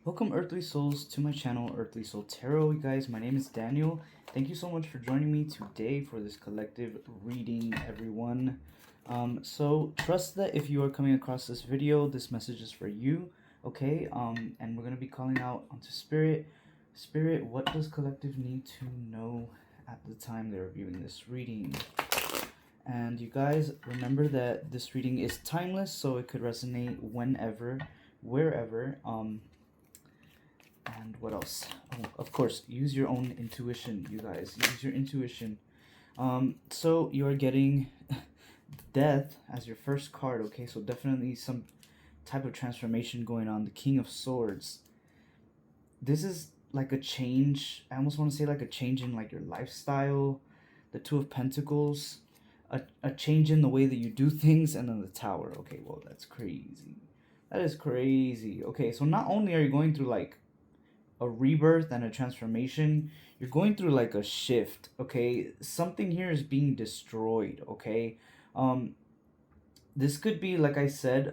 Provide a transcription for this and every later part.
Welcome, Earthly Souls, to my channel, Earthly Soul Tarot. You guys, my name is Daniel. Thank you so much for joining me today for this collective reading, everyone. So trust that if you are coming across this video, this message is for you, okay? And we're going to be calling out onto Spirit. Spirit, what does collective need to know at the time they're viewing this reading? And you guys, remember that this reading is timeless, so it could resonate whenever, wherever. And what else? Oh, of course, use your own intuition, you guys. Use your intuition. So you're getting Death as your first card, okay? So definitely some type of transformation going on. The King of Swords. This is like a change. I almost want to say like a change in like your lifestyle. The Two of Pentacles. A change in the way that you do things. And then the Tower. Okay, well, that's crazy. That is crazy. Okay, so not only are you going through like a rebirth and a transformation, you're going through like a shift, okay? Something here is being destroyed, okay? This could be, like I said,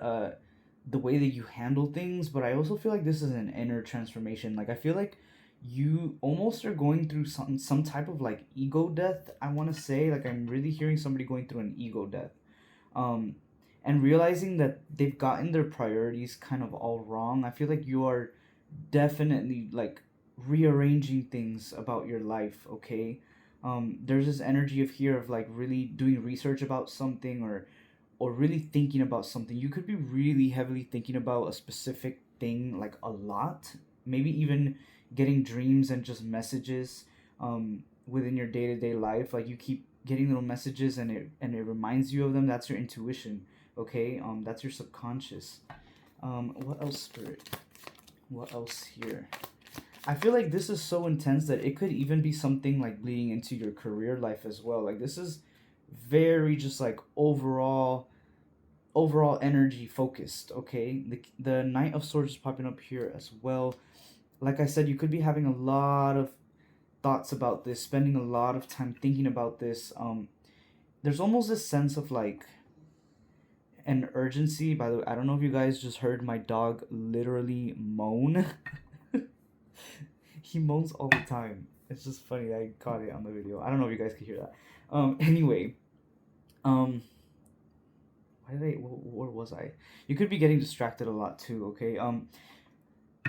the way that you handle things, but I also feel like this is an inner transformation. Like I feel like you almost are going through some type of like ego death. I want to say, like, I'm really hearing somebody going through an ego death, um and realizing that they've gotten their priorities kind of all wrong. I feel like you are definitely like rearranging things about your life, okay? There's this energy of here of like really doing research about something, or really thinking about something. You could be really heavily thinking about a specific thing like a lot, maybe even getting dreams and just messages within your day-to-day life. Like you keep getting little messages and it reminds you of them. That's your intuition, okay? That's your subconscious. What else, Spirit? What else here? I feel like this is so intense that it could even be something like bleeding into your career life as well. Like this is very just like overall energy focused, okay? The Knight of Swords is popping up here as well. Like I said, you could be having a lot of thoughts about this, spending a lot of time thinking about this. There's almost this sense of like an urgency. By the way, I don't know if you guys just heard my dog literally moan. He moans all the time. It's just funny that I caught it on the video. I don't know if you guys could hear that. Anyway, um, where was I? You could be getting distracted a lot too. Okay.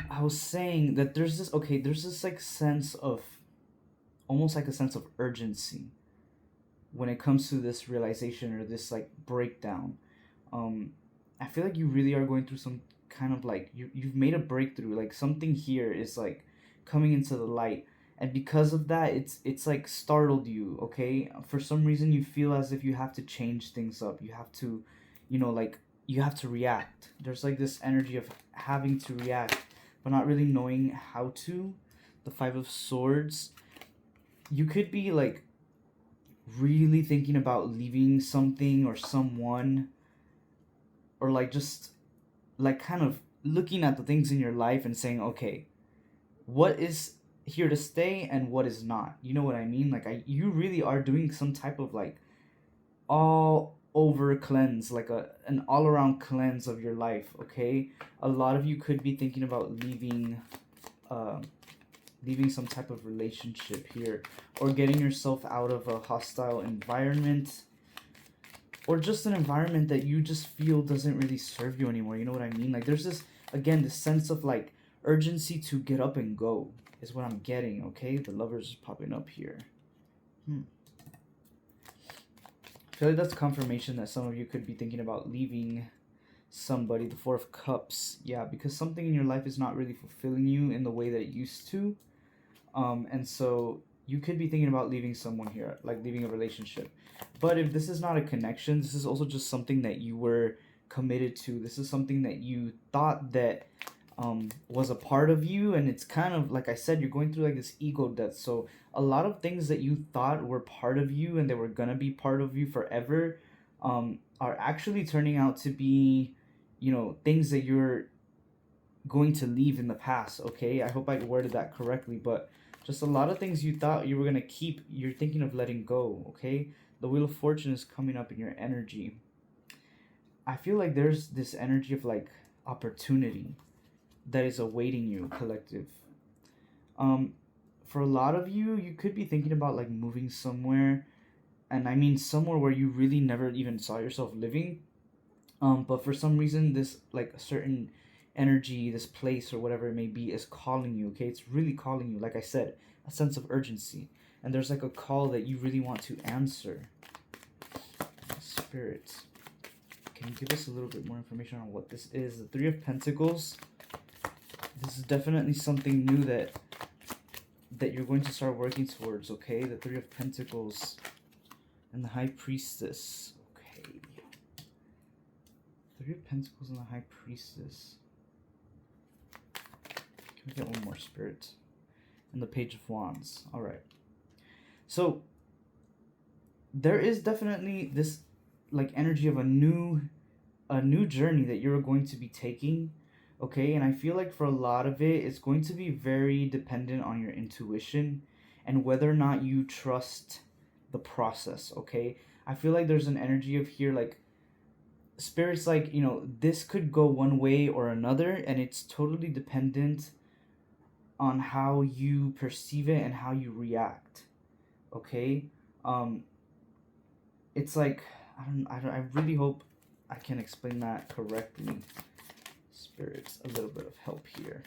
I was saying that there's this. Okay, there's this like sense of, almost like a sense of urgency when it comes to this realization or this like breakdown. Um, I feel like you really are going through some kind of like you've made a breakthrough. Like something here is like coming into the light, and because of that, it's like startled you. Okay, for some reason you feel as if you have to change things up. You have to, like you have to react. There's like this energy of having to react, but not really knowing how to. The Five of Swords. You could be like really thinking about leaving something or someone, or like just like kind of looking at the things in your life and saying, okay, what is here to stay and what is not. You know what I mean? Like you really are doing some type of like all over cleanse, like an all around cleanse of your life, okay? A lot of you could be thinking about uh leaving some type of relationship here, or getting yourself out of a hostile environment, or just an environment that you just feel doesn't really serve you anymore. You know what I mean? Like there's this, again, this sense of like urgency to get up and go is what I'm getting, okay? The Lovers is popping up here. I feel like that's confirmation that some of you could be thinking about leaving somebody. The Four of Cups. Yeah, because something in your life is not really fulfilling you in the way that it used to. And so you could be thinking about leaving someone here, like leaving a relationship. But if this is not a connection, this is also just something that you were committed to. This is something that you thought that was a part of you, and it's kind of like I said, you're going through like this ego death. So a lot of things that you thought were part of you and they were gonna be part of you forever, are actually turning out to be, things that you're going to leave in the past. Okay, I hope I worded that correctly, but just a lot of things you thought you were gonna keep, you're thinking of letting go. Okay, the Wheel of Fortune is coming up in your energy. I feel like there's this energy of like opportunity. that is awaiting you, collective. Um, for a lot of you, you could be thinking about like moving somewhere, and I mean somewhere where you really never even saw yourself living. But for some reason, this like a certain energy, this place or whatever it may be, is calling you. Okay, it's really calling you. Like I said, a sense of urgency, and there's like a call that you really want to answer. Spirits, can you give us a little bit more information on what this is? The Three of Pentacles. This is definitely something new that you're going to start working towards. Okay, the Three of Pentacles and the High Priestess. Okay, Three of Pentacles and the High Priestess. Can we get one more, Spirit? And the Page of Wands. All right. So there is definitely this like energy of a new journey that you're going to be taking. Okay, and I feel like for a lot of it, it's going to be very dependent on your intuition and whether or not you trust the process. Okay, I feel like there's an energy of here, like Spirit's like, you know, this could go one way or another, and it's totally dependent on how you perceive it and how you react. Okay, it's like I really hope I can explain that correctly. Spirits, a little bit of help here.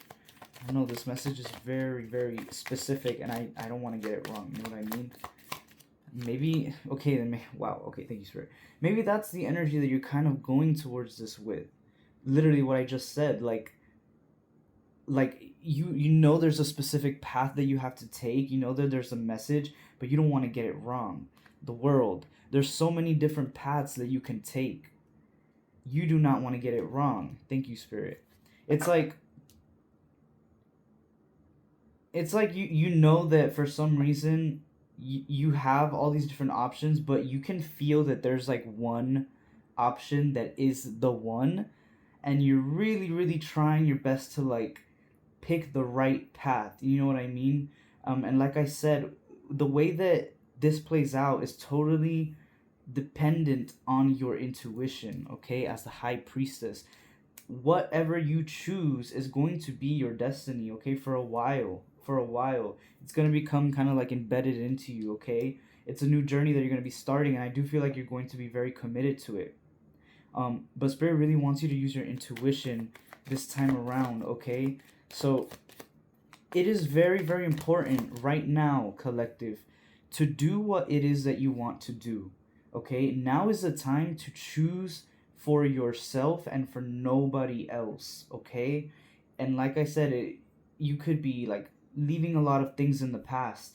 I know this message is very, very specific, and I don't want to get it wrong. You know what I mean? Maybe, okay, then, wow, okay, thank you, Spirit. Maybe that's the energy that you're kind of going towards this with. Literally what I just said, like you know there's a specific path that you have to take. You know that there's a message, but you don't want to get it wrong. The world, there's so many different paths that you can take. You do not want to get it wrong. Thank you, Spirit. It's like you know that for some reason you have all these different options, but you can feel that there's like one option that is the one, and you're really, really trying your best to like pick the right path. You know what I mean? And like I said, the way that this plays out is totally dependent on your intuition. Okay, as the High Priestess, whatever you choose is going to be your destiny. Okay, for a while, it's going to become kind of like embedded into you. Okay, it's a new journey that you're going to be starting, and I do feel like you're going to be very committed to it. But Spirit really wants you to use your intuition this time around. Okay, so it is very, very important right now, collective, to do what it is that you want to do. Okay, now is the time to choose for yourself and for nobody else. Okay, and like I said, you could be like leaving a lot of things in the past.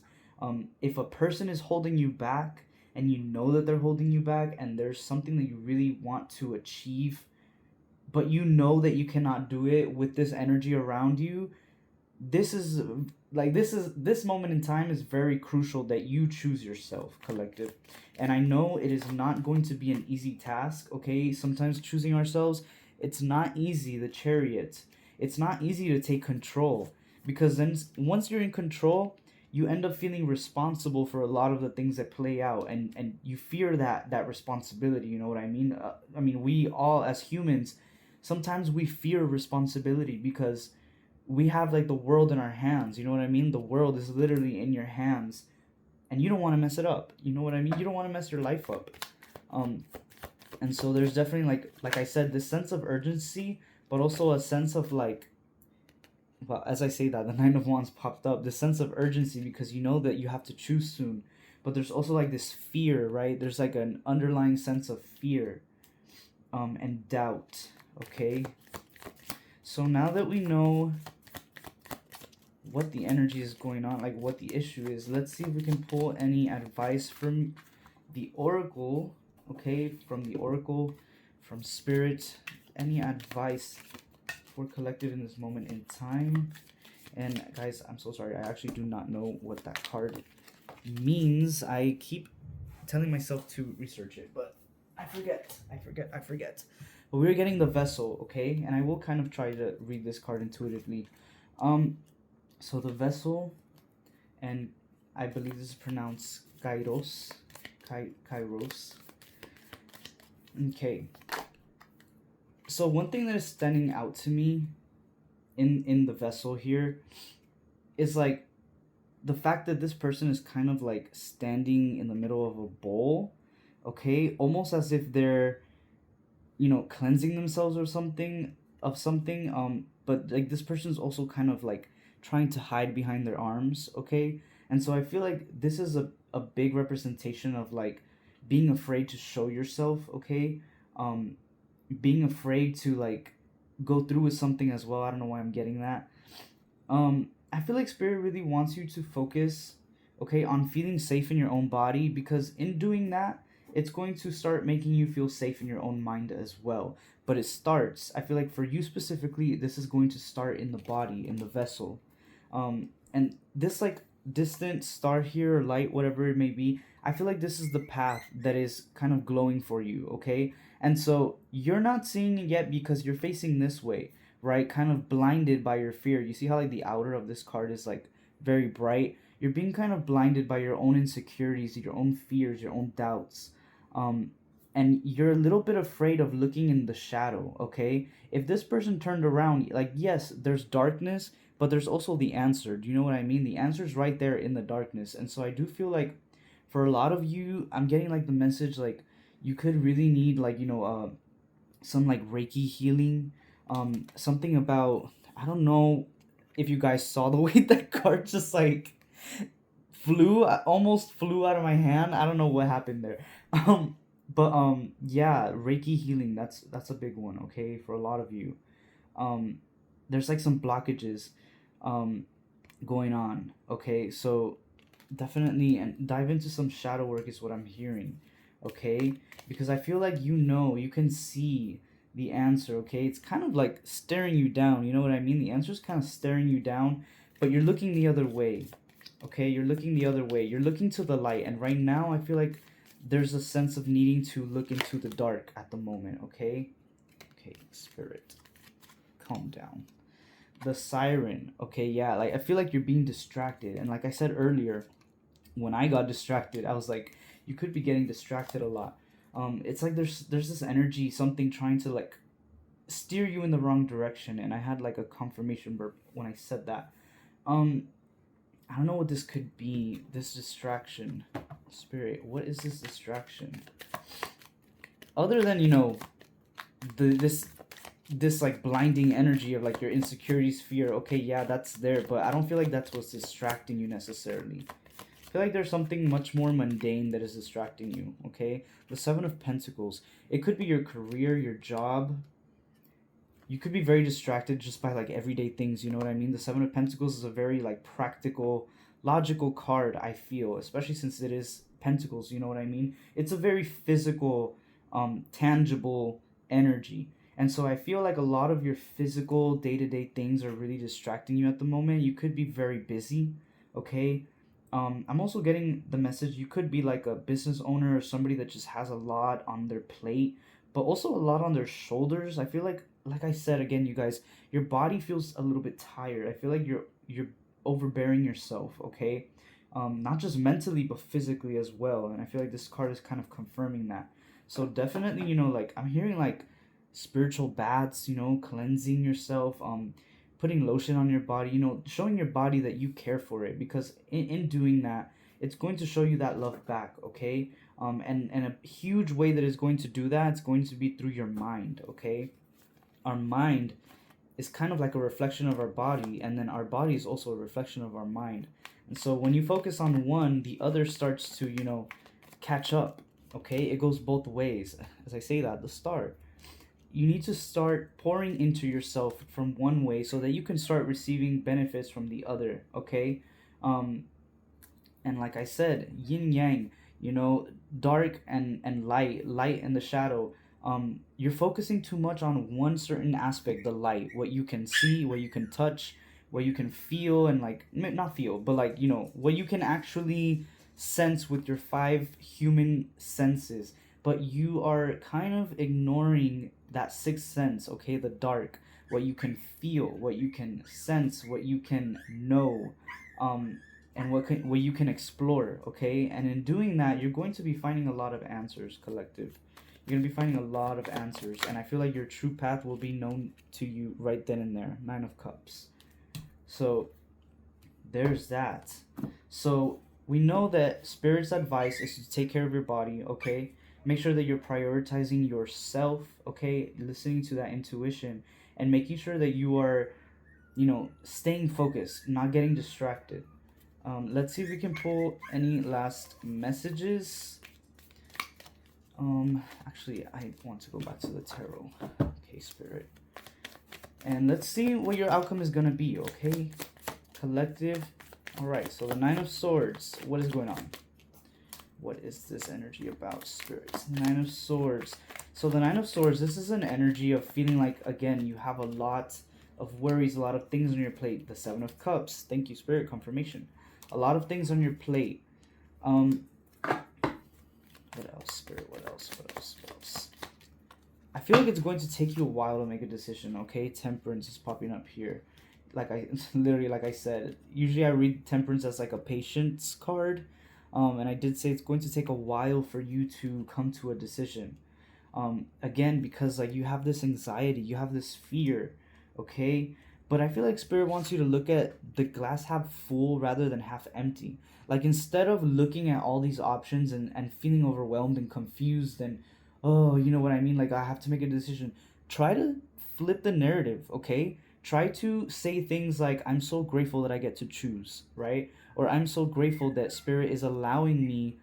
If a person is holding you back and you know that they're holding you back, and there's something that you really want to achieve, but you know that you cannot do it with this energy around you, this moment in time is very crucial that you choose yourself, collective. And I know it is not going to be an easy task. Okay, sometimes choosing ourselves, it's not easy. The Chariot, it's not easy to take control, because then once you're in control, you end up feeling responsible for a lot of the things that play out, and you fear that responsibility. You know what I mean? I mean, we all as humans, sometimes we fear responsibility because we have like the world in our hands. You know what I mean? The world is literally in your hands, and you don't want to mess it up. You know what I mean? You don't want to mess your life up. And so there's definitely like I said, this sense of urgency, but also a sense of like, well, as I say that, the Nine of Wands popped up. This sense of urgency because you know that you have to choose soon, but there's also like this fear, right? There's like an underlying sense of fear, and doubt. Okay. So now that we know what the energy is going on, like what the issue is, let's see if we can pull any advice from the Oracle. Okay, from the Oracle, from Spirit, any advice for collective in this moment in time. And guys, I'm so sorry, I actually do not know what that card means. I keep telling myself to research it, but I forget. But we're getting the Vessel, okay? And I will kind of try to read this card intuitively. So the Vessel, and I believe this is pronounced Kairos. Kairos. Okay. So one thing that is standing out to me in the vessel here is like the fact that this person is kind of like standing in the middle of a bowl, okay, almost as if they're, you know, cleansing themselves or something of something. But like this person's also kind of like trying to hide behind their arms, okay. And so I feel like this is a big representation of like being afraid to show yourself, okay. um Being afraid to like go through with something as well. I don't know why I'm getting that. I feel like spirit really wants you to focus, okay, on feeling safe in your own body, because in doing that, it's going to start making you feel safe in your own mind as well. But it starts, I feel like for you specifically, this is going to start in the body, in the vessel. And this like distant star here or light, whatever it may be, I feel like this is the path that is kind of glowing for you, okay? And so you're not seeing it yet because you're facing this way, right? Kind of blinded by your fear. You see how like the outer of this card is like very bright? You're being kind of blinded by your own insecurities, your own fears, your own doubts. Um, and you're a little bit afraid of looking in the shadow, okay? If this person turned around, like, yes, there's darkness, but there's also the answer. Do you know what I mean? The answer's right there in the darkness. And so I do feel like for a lot of you, I'm getting like the message like you could really need like, you know, some like Reiki healing. Something about, I don't know if you guys saw the way that card just like flew, almost flew out of my hand. I don't know what happened there. But yeah, Reiki healing, that's a big one, okay, for a lot of you. Um there's like some blockages um going on, okay? So definitely and dive into some shadow work is what I'm hearing, okay? Because I feel like, you know, you can see the answer, okay? It's kind of like staring you down, you know what I mean? The answer is kind of staring you down, but you're looking the other way, okay? You're looking the other way. You're looking to the light, and right now I feel like there's a sense of needing to look into the dark at the moment, okay? Okay, spirit, calm down. The siren, okay, yeah, like I feel like you're being distracted, and like I said earlier, when I got distracted, I was like, you could be getting distracted a lot. It's like there's this energy, something trying to like steer you in the wrong direction, and I had like a confirmation burp when I said that. Um, I don't know what this could be. This distraction, spirit. What is this distraction? Other than, you know, this like blinding energy of like your insecurities, fear. Okay, yeah, that's there, but I don't feel like that's what's distracting you necessarily. I feel like there's something much more mundane that is distracting you, okay? The Seven of Pentacles. It could be your career, your job. You could be very distracted just by like everyday things, you know what I mean? The Seven of Pentacles is a very like practical, logical card, I feel, especially since it is Pentacles, you know what I mean? It's a very physical, tangible energy. And so I feel like a lot of your physical day-to-day things are really distracting you at the moment. You could be very busy, okay? I'm also getting the message you could be like a business owner or somebody that just has a lot on their plate, but also a lot on their shoulders. I feel like I said again, you guys, your body feels a little bit tired. I feel like you're overbearing yourself, okay? Not just mentally but physically as well. And I feel like this card is kind of confirming that. So definitely, you know, like I'm hearing like spiritual baths, you know, cleansing yourself, putting lotion on your body, you know, showing your body that you care for it, because in doing that, it's going to show you that love back, okay? And a huge way that is going to do that, it's going to be through your mind, okay? Our mind is kind of like a reflection of our body, and then our body is also a reflection of our mind. And so when you focus on one, the other starts to, you know, catch up, okay? It goes both ways. As I say that, the start, you need to start pouring into yourself from one way so that you can start receiving benefits from the other, okay? um and like I said, yin yang, you know, dark and light and the shadow. You're focusing too much on one certain aspect, the light, what you can see, what you can touch, what you can feel, and like not feel, but like, you know, what you can actually sense with your five human senses. But you are kind of ignoring that sixth sense, okay, the dark, what you can feel, what you can sense, what you can know. And what you can explore, okay? And in doing that, you're going to be finding a lot of answers, collective. You're gonna be finding a lot of answers, and I feel like your true path will be known to you right then and there. Nine of Cups. So there's that. So we know that Spirit's advice is to take care of your body, okay? Make sure that you're prioritizing yourself, okay? Listening to that intuition and making sure that you are, staying focused, not getting distracted. Let's see if we can pull any last messages. Actually, I want to go back to the tarot. Okay, Spirit. And let's see what your outcome is gonna be, okay? Collective. Alright, so the Nine of Swords. What is going on? What is this energy about, Spirit? Nine of Swords. So the Nine of Swords, this is an energy of feeling like, again, you have a lot of worries, a lot of things on your plate. The Seven of Cups. Thank you, Spirit. Confirmation. A lot of things on your plate. What else, Spirit? What else? I feel like it's going to take you a while to make a decision, okay? Temperance is popping up here. Like I said, usually I read Temperance as like a patience card. And I did say it's going to take a while for you to come to a decision. Again, because like you have this anxiety, you have this fear, okay? But I feel like Spirit wants you to look at the glass half full rather than half empty. Like instead of looking at all these options and feeling overwhelmed and confused and, oh, you know what I mean? Like I have to make a decision. Try to flip the narrative, okay? Try to say things like, I'm so grateful that I get to choose, right? Or I'm so grateful that Spirit is allowing me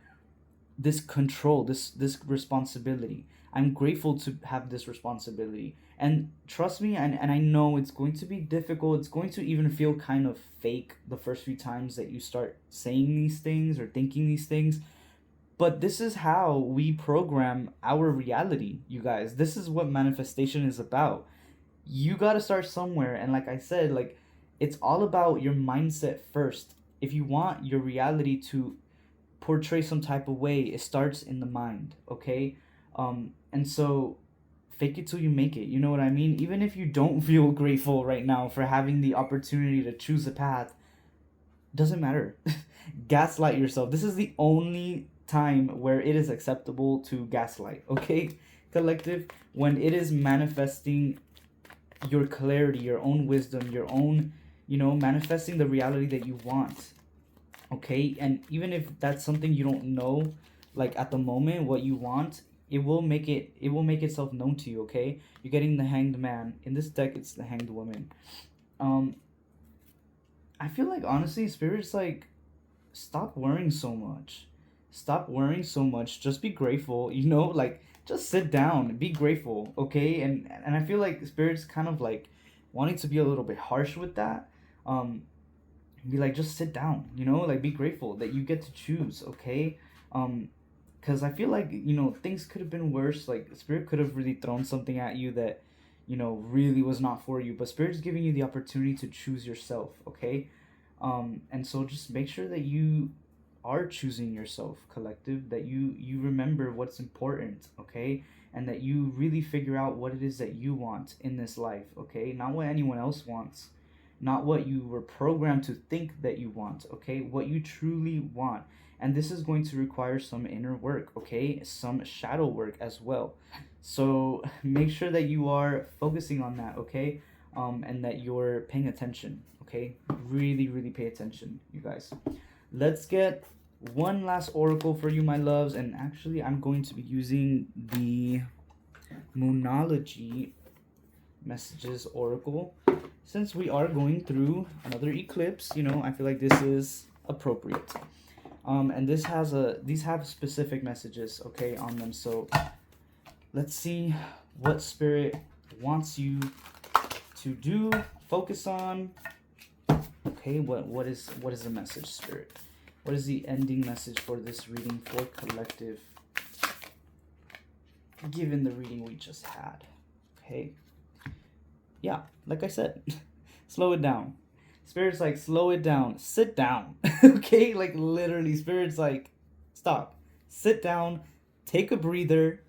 this control, this responsibility. I'm grateful to have this responsibility. And trust me, and I know it's going to be difficult. It's going to even feel kind of fake the first few times that you start saying these things or thinking these things. But this is how we program our reality, you guys. This is what manifestation is about. You got to start somewhere. And like I said, like it's all about your mindset first. If you want your reality to portray some type of way, it starts in the mind, okay? And so fake it till you make it, you know what I mean? Even if you don't feel grateful right now for having the opportunity to choose a path, doesn't matter. Gaslight yourself. This is the only time where it is acceptable to gaslight, okay? Collective, when it is manifesting your clarity, your own wisdom, your own, manifesting the reality that you want, okay? And even if that's something you don't know, like at the moment what you want, it will make itself known to you, okay? You're getting the Hanged Man. In this deck, it's the Hanged Woman. I feel like honestly, Spirit's like, stop worrying so much. Stop worrying so much. Just be grateful, like just sit down, be grateful, okay? And I feel like Spirit's kind of like wanting to be a little bit harsh with that. Be like, just sit down, like be grateful that you get to choose, okay? Because I feel like, things could have been worse. Like Spirit could have really thrown something at you that, really was not for you, but Spirit's giving you the opportunity to choose yourself, okay? And so just make sure that you are choosing yourself, collective, that you remember what's important, okay? And that you really figure out what it is that you want in this life, okay? Not what anyone else wants, not what you were programmed to think that you want, okay? What you truly want. And this is going to require some inner work, okay? Some shadow work as well. So make sure that you are focusing on that, okay? And that you're paying attention, okay? Really, really pay attention, you guys. Let's get one last oracle for you, my loves. And actually, I'm going to be using the Moonology Messages Oracle. Since we are going through another eclipse, I feel like this is appropriate. And these have specific messages, okay, on them. So let's see what Spirit wants you to do, focus on. Okay, what is the message, Spirit? What is the ending message for this reading for collective, given the reading we just had? Okay. Yeah, like I said, slow it down. Spirit's like, slow it down. Sit down. Okay? Like, literally, Spirit's like, stop. Sit down. Take a breather.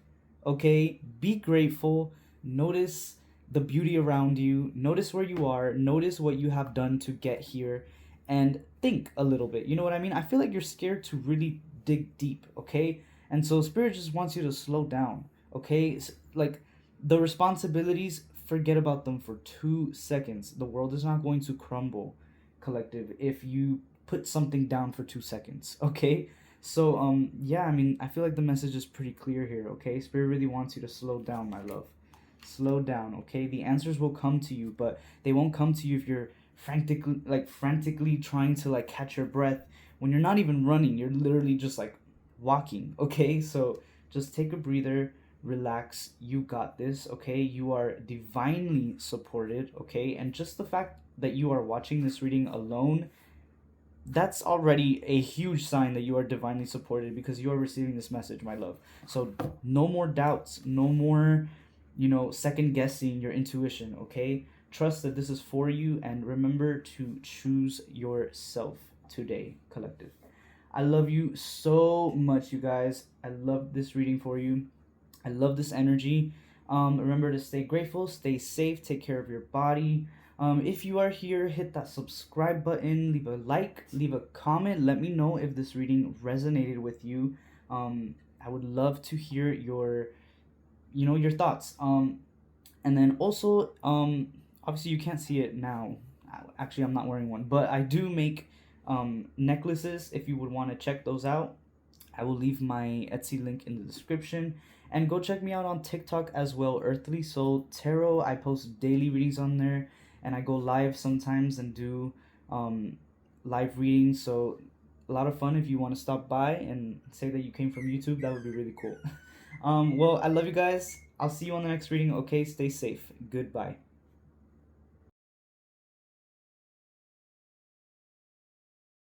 Okay? Be grateful. Notice the beauty around you. Notice where you are. Notice what you have done to get here. And think a little bit. You know what I mean? I feel like you're scared to really dig deep. Okay? And so Spirit just wants you to slow down. Okay, like the responsibilities, forget about them for 2 seconds. The world is not going to crumble, collective, if you put something down for 2 seconds. Okay, so yeah, I mean, I feel like the message is pretty clear here. Okay, Spirit really wants you to slow down, my love. Slow down. Okay, the answers will come to you, but they won't come to you if you're frantically trying to like catch your breath when you're not even running. You're literally just like walking. Okay, so just take a breather, relax, you got this. Okay, you are divinely supported. Okay, and just the fact that you are watching this reading alone, that's already a huge sign that you are divinely supported, because you are receiving this message, my love. So no more doubts, no more, second guessing your intuition. Okay, trust that this is for you, and remember to choose yourself today, collective. I love you so much, you guys. I love this reading for you. I love this energy. Remember to stay grateful, stay safe, take care of your body. If you are here, hit that subscribe button, leave a like, leave a comment. Let me know if this reading resonated with you. I would love to hear your thoughts. And then also, obviously you can't see it now. Actually, I'm not wearing one, but I do make necklaces. If you would want to check those out, I will leave my Etsy link in the description. And go check me out on TikTok as well, Earthly Soul Tarot. I post daily readings on there, and I go live sometimes and do live readings. So a lot of fun. If you want to stop by and say that you came from YouTube, that would be really cool. Well, I love you guys. I'll see you on the next reading. Okay, stay safe. Goodbye.